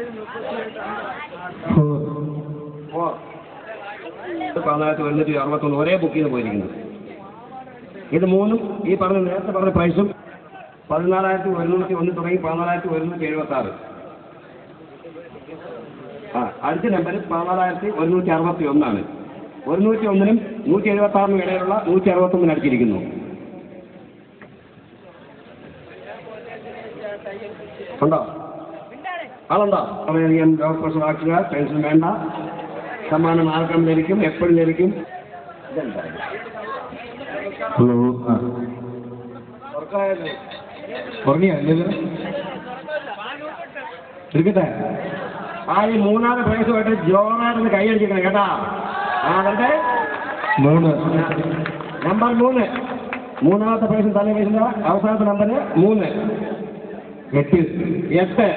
14,161 ഒരേ ബുക്ക് ചെയ്ത് പോയിരിക്കുന്നത്. ഇത് മൂന്നും ഈ പറഞ്ഞ നേരത്തെ പറഞ്ഞ പ്രൈസും 14,101 തുടങ്ങി 14,176. അടുത്ത നമ്പർ 14,161. 101-നും 176-നും ഇടയിലുള്ള 161 അടിച്ചിരിക്കുന്നു. ഉണ്ടോ? ആളുണ്ടോ? വളരെയധികം ഡോക്ടേഴ്സ് ആക്കുക, ടെൻഷൻ വേണ്ട. സമ്മാനം ആർക്കും ലഭിക്കും, എപ്പോഴും ലഭിക്കും. ഹലോ, എടുക്കട്ടെ. ഈ മൂന്നാമത്തെ പ്രൈസുമായിട്ട് ജോറായിട്ടൊന്ന് കൈയടിച്ചിരിക്കണം കേട്ടാ. കണ്ടേ 3 നമ്പർ 3. മൂന്നാമത്തെ പ്രൈസ് തലേ വീശുന്ന അവസാനത്തെ നമ്പർ 3. 8.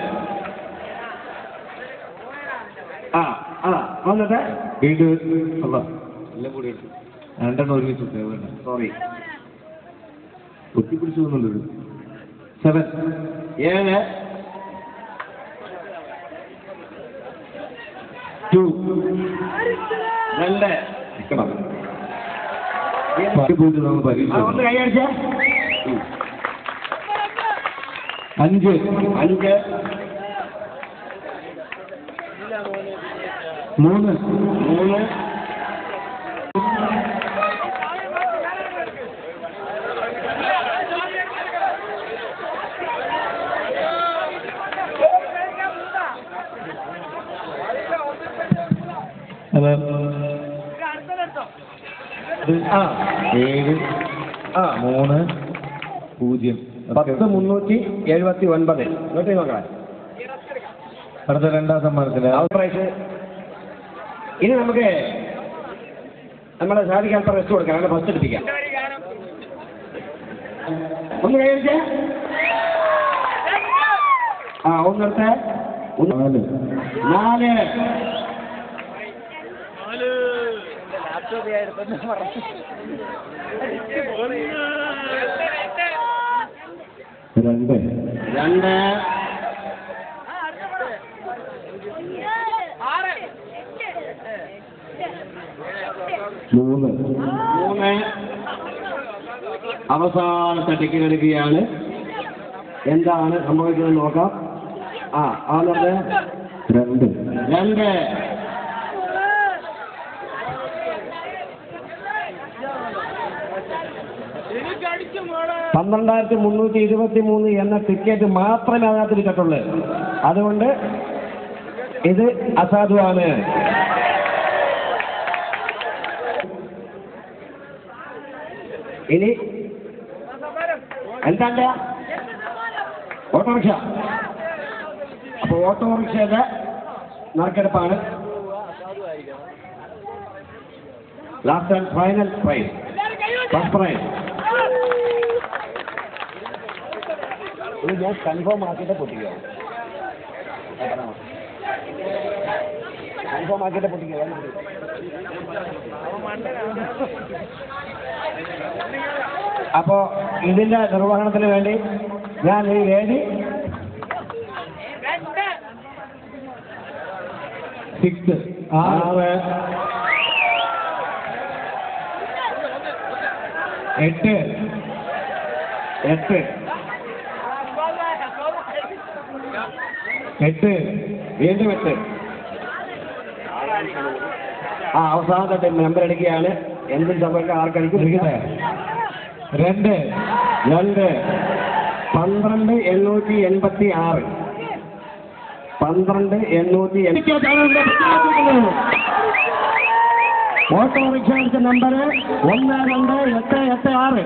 വന്നിട്ട് വീട് അല്ല എല്ലാം കൂടി എടുത്തു. 2 ഒരുമിച്ച് സോറി ഒത്തിപ്പിടിച്ചു പോകുന്നുണ്ട്. 7. 7. 2. 2. പോയിട്ട് നമുക്ക് പരീക്ഷ. ഒന്ന് കൈയടിച്ച 5. 5. 3. 3. അത് 7. 3 0. 10,379. ഇങ്ങോട്ട് നോക്കാം. അടുത്ത 2ാം സമ്മാനത്തിന് പ്രൈസ്. ഇനി നമുക്ക് നമ്മളെ സാധിക്കാൻ റെസ്റ്റ് കൊടുക്കാം. അങ്ങനെ ഫസ്റ്റ് എടുപ്പിക്കാം. ഒന്ന് കഴിച്ചേ. ഒന്നെടുത്ത് 4. 2. 3. അവസാനത്തെ ടിക്കറ്റ് എടുക്കുകയാണ്. എന്താണ് സംഭവിക്കുന്നത് നോക്കാം. ആണത് 2. 2. 12,323 എന്ന ടിക്കറ്റ് മാത്രമേ അതിനകത്ത് ടിക്കറ്റുള്ളൂ. അതുകൊണ്ട് ഇത് അസാധുവാണ്. ഇനി എന്താ ഓട്ടോറിക്ഷ. അപ്പൊ ഓട്ടോറിക്ഷയുടെ നറുക്കെടുപ്പാണ്. Last and final prize. First prize ഇത് ഞാൻ കൺഫേം ആക്കിയിട്ട് പൊട്ടിക്കുക. കൺഫേം ആക്കിയിട്ട് പൊട്ടിക്കുക. അപ്പോ ഇതിന്റെ നിർവഹണത്തിന് വേണ്ടി ഞാൻ ഈ വേദി 6. 6. 8. 8. 8. വീണ്ടും 8. അവസാനത്തെ നമ്പർ എടുക്കുകയാണ്. എന്തും സംഭവിക്കാൻ ആർക്കടിക്കും. 2. 2. 12,886. 12,886. Autorickshaw number 12886.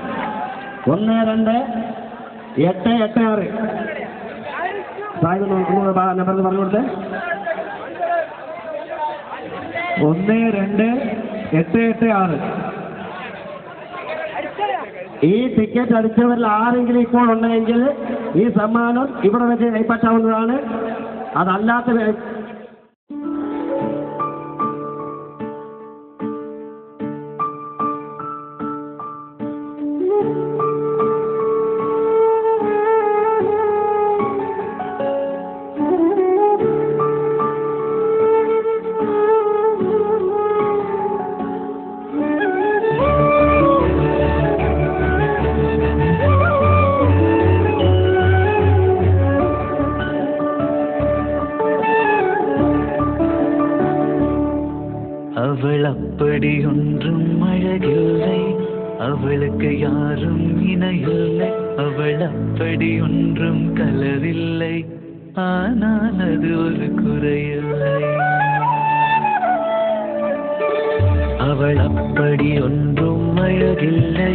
12886. നമ്പർ പറഞ്ഞു കൊടുത്തേ. 12886. ഈ ടിക്കറ്റ് അടിച്ചവരിൽ ആരെങ്കിലും ഇപ്പോൾ ഉണ്ടെങ്കിൽ ഈ സമ്മാനം ഇവിടെ വെച്ച് കൈപ്പറ്റാവുന്നതാണ്. അതല്ലാത്ത அப்படி ஒன்றும் அழகில்லை, அவளுக்கு யாரும் இணையில்லை. அவள் அப்படி ஒன்றும் கலரில்லை, ஆனால் அது ஒரு குறையில்லை. அவள் அப்படி ஒன்றும் அழகில்லை,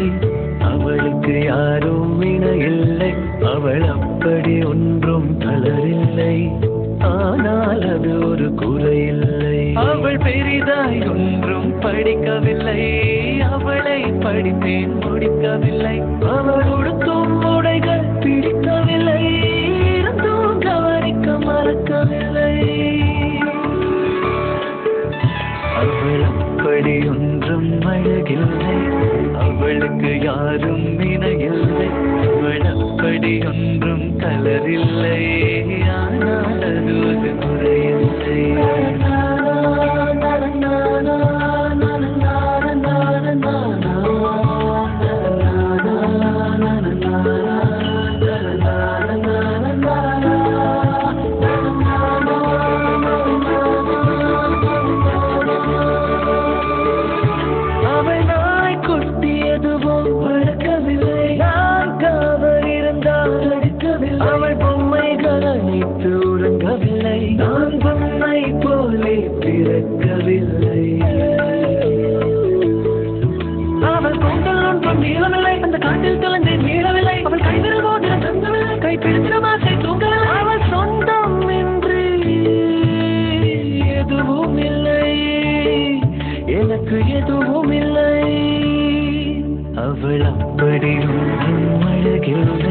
அவளுக்கு யாரும் இணையில்லை. அவள் அப்படி ஒன்றும் கலரில்லை, ஆனால் அது ஒரு குறையில்லை. அவள் பெரிதாய் ஒன்றும் படிக்கவில்லை, அவளை படிப்பேன் முடிக்கவில்லை. அவள் உடுத்தும் உடைகள் பிடிக்கவில்லை, இருந்தும் கவனிக்க மறக்கவில்லை. அவள் அப்படி ஒன்றும் அழகில்லை, அவளுக்கு யாரும் இணையில்லை. அவள் அப்படி ஒன்றும் கலரில்லை, ஆனால் அது ஒரு குறையில்லை. நான் பொம்மை போலே பிறக்கவில்லை. அவள் பொங்கல் ஒன்றும் நீளவில்லை, அந்த காட்டில் தொலைந்து நீளவில்லை. அவள் கைவிரல் போதில தங்கவில்லை, கை பிடித்த மாசை தூங்கவில்லை. அவள் சொந்தம் என்று எதுவும் இல்லை, எனக்கு எதுவும் இல்லை. அவள் அப்படி ஒன்றும் அழகில்லை,